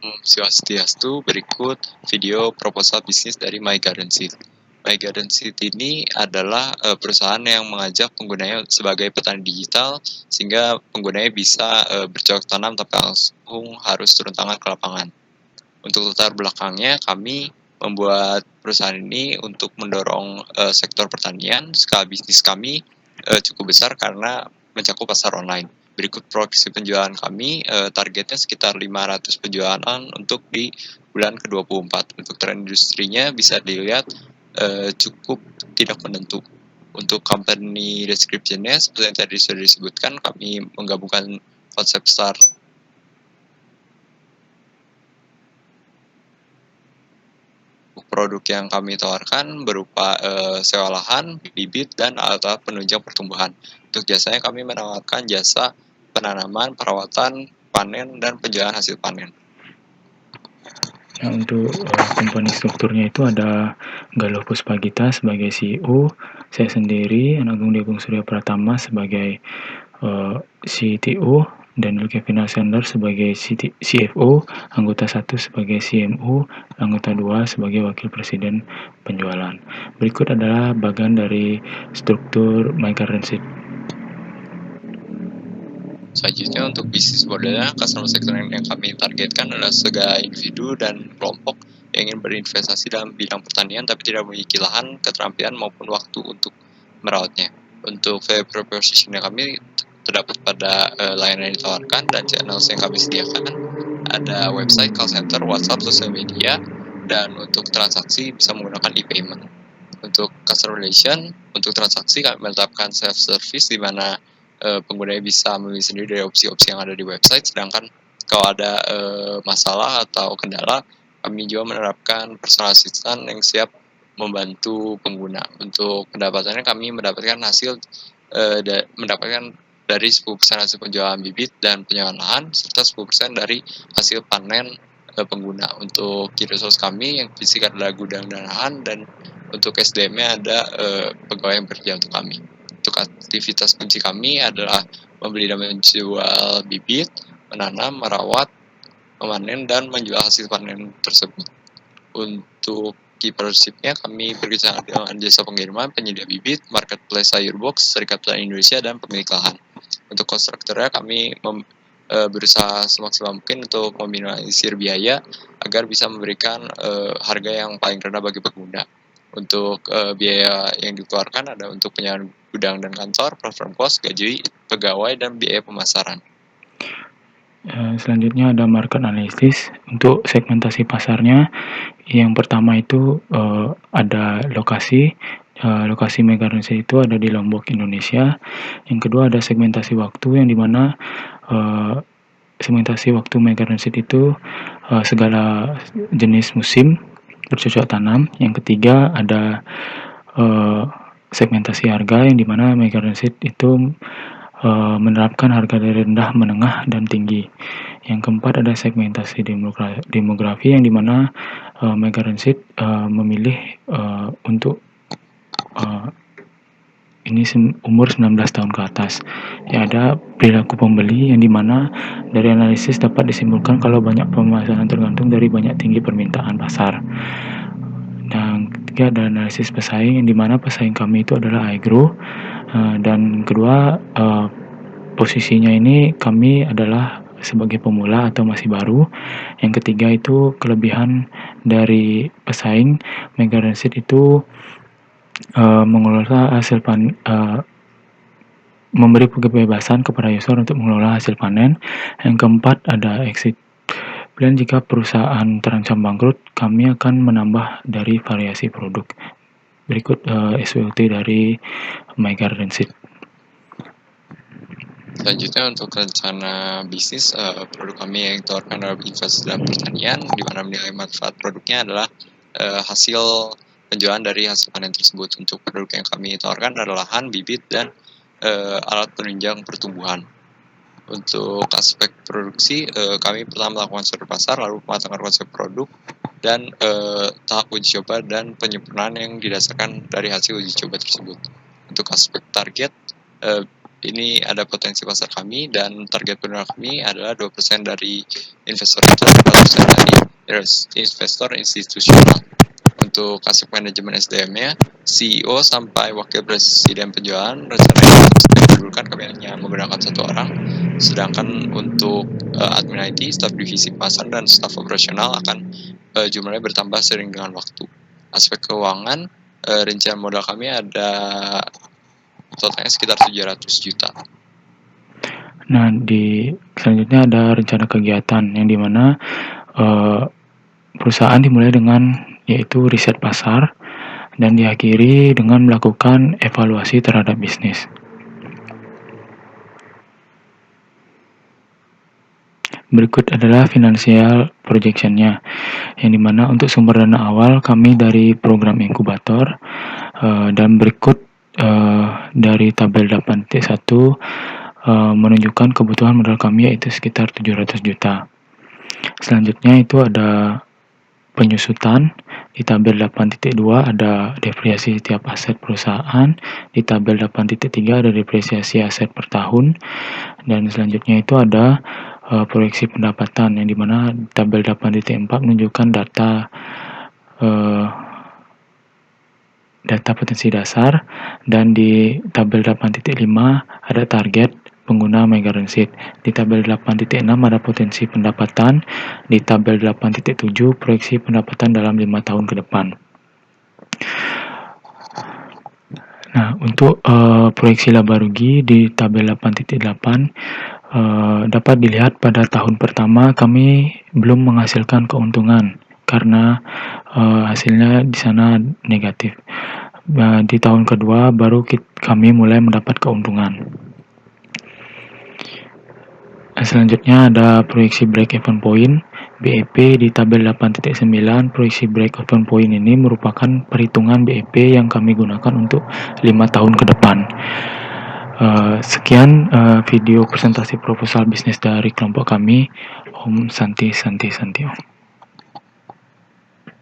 Swastiastu, berikut video proposal bisnis dari My Garden Seed. My Garden Seed ini adalah perusahaan yang mengajak penggunanya sebagai petani digital sehingga penggunanya bisa bercocok tanam tanpa langsung harus turun tangan ke lapangan. Untuk latar belakangnya, kami membuat perusahaan ini untuk mendorong sektor pertanian. Skala bisnis kami cukup besar karena mencakup pasar online. Berikut proyeksi penjualan kami, targetnya sekitar 500 penjualan untuk di bulan ke-24. Untuk tren industrinya bisa dilihat cukup tidak menentu. Untuk company description-nya, seperti yang tadi sudah disebutkan, kami menggabungkan konsep start produk yang kami tawarkan berupa sewa lahan, bibit, dan alat-alat penunjang pertumbuhan. Untuk jasanya kami menawarkan jasa penanaman, perawatan, panen, dan penjualan hasil panen. Nah, untuk komponi strukturnya itu ada Galuh Puspagita sebagai CEO, saya sendiri, Agung Degung Surya Pratama sebagai CTO, dan Kevin Alexander sebagai CFO, anggota 1 sebagai CMO, anggota 2 sebagai Wakil Presiden Penjualan. Berikut adalah bagian dari struktur My Garden Seed. Selanjutnya untuk bisnis modelnya, customer sector yang kami targetkan adalah segala individu dan kelompok yang ingin berinvestasi dalam bidang pertanian tapi tidak memiliki lahan, keterampilan maupun waktu untuk merawatnya. Untuk value proposition yang kami terdapat pada layanan yang ditawarkan dan channel yang kami sediakan, ada website, call center, WhatsApp, sosial media, dan untuk transaksi bisa menggunakan e-payment. Untuk customer relation, untuk transaksi kami menetapkan self-service di mana penggunanya bisa memilih sendiri dari opsi-opsi yang ada di website, sedangkan kalau ada masalah atau kendala, kami juga menerapkan personal assistant yang siap membantu pengguna. Untuk pendapatannya kami mendapatkan hasil mendapatkan dari 10% hasil penjualan bibit dan penjualan lahan, serta 10% dari hasil panen pengguna. Untuk key resource kami yang fisik adalah gudang dan lahan, dan untuk SDM-nya ada pegawai yang bekerja untuk kami. Untuk aktivitas kunci kami adalah membeli dan menjual bibit, menanam, merawat, memanen, dan menjual hasil panen tersebut. Untuk keepership-nya kami bekerja dengan jasa pengiriman, penyedia bibit, marketplace sayur box, Serikat Petani Indonesia, dan pemilik lahan. Untuk konstruktornya kami berusaha semaksimal mungkin untuk meminimalisir biaya agar bisa memberikan harga yang paling rendah bagi pengguna. Untuk biaya yang dikeluarkan ada untuk penyewaan gudang dan kantor, platform cost, gaji pegawai, dan biaya pemasaran. Selanjutnya ada market analysis. Untuk segmentasi pasarnya, yang pertama itu ada lokasi. Lokasi My Garden Seed itu ada di Lombok, Indonesia. Yang kedua ada segmentasi waktu, yang dimana segmentasi waktu My Garden Seed itu segala jenis musim bercocok tanam. Yang ketiga ada segmentasi harga, yang dimana My Garden Seed itu menerapkan harga dari rendah, menengah, dan tinggi. Yang keempat ada segmentasi demografi, yang dimana My Garden Seed memilih untuk ini umur 19 tahun ke atas. Ya, ada perilaku pembeli, yang dimana dari analisis dapat disimpulkan kalau banyak pemasaran tergantung dari banyak tinggi permintaan pasar. Dan ketiga ada analisis pesaing, yang dimana pesaing kami itu adalah iGrow. Dan kedua, posisinya ini kami adalah sebagai pemula atau masih baru. Yang ketiga itu kelebihan dari pesaing, My Garden Seed itu mengelola hasil memberi kebebasan kepada user untuk mengelola hasil panen. Yang keempat ada exit plan. Jika perusahaan terancam bangkrut, kami akan menambah dari variasi produk. Berikut SWOT dari My Garden Seed. Selanjutnya untuk rencana bisnis, produk kami yang ditawarkan adalah investasi dalam pertanian, di mana nilai manfaat produknya adalah hasil penjualan dari hasil panen tersebut. Untuk produk yang kami tawarkan adalah lahan, bibit, dan alat penunjang pertumbuhan. Untuk aspek produksi, kami pertama melakukan survei pasar, lalu mematangkan konsep produk, dan tahap uji coba dan penyempurnaan yang didasarkan dari hasil uji coba tersebut. Untuk aspek target, ini ada potensi pasar kami dan target penjualan kami adalah 2% dari investor retail, 4% dari investor institusional. Untuk aspek manajemen SDM-nya, CEO sampai wakil presiden penjualan rencananya untuk didahulukan kami hanya menggunakan 1 orang, sedangkan untuk admin IT, staf divisi pemasaran dan staf operasional akan jumlahnya bertambah seiring dengan waktu. Aspek keuangan, rincian modal kami ada totalnya sekitar 700 juta. Nah, selanjutnya ada rencana kegiatan yang dimana perusahaan dimulai dengan yaitu riset pasar dan diakhiri dengan melakukan evaluasi terhadap bisnis. Berikut adalah financial projection-nya, yang dimana untuk sumber dana awal kami dari program inkubator, dan berikut dari tabel 8.1 menunjukkan kebutuhan modal kami yaitu sekitar 700 juta. Selanjutnya itu ada penyusutan. Di tabel 8.2 ada depresiasi setiap aset perusahaan. Di tabel 8.3 ada depresiasi aset per tahun. Dan selanjutnya itu ada proyeksi pendapatan, yang dimana tabel 8.4 menunjukkan data potensi dasar, dan di tabel 8.5 ada target pengguna Megarensit. Di tabel 8.6 ada potensi pendapatan. Di tabel 8.7 proyeksi pendapatan dalam 5 tahun ke depan. Nah, untuk proyeksi laba rugi di tabel 8.8 dapat dilihat pada tahun pertama kami belum menghasilkan keuntungan karena hasilnya di sana negatif. Di tahun kedua baru kami mulai mendapat keuntungan. Selanjutnya ada proyeksi break-even point BEP di tabel 8.9. Proyeksi break-even point ini merupakan perhitungan BEP yang kami gunakan untuk 5 tahun ke depan. Sekian video presentasi proposal bisnis dari kelompok kami. Om Santi Santi Santi Om.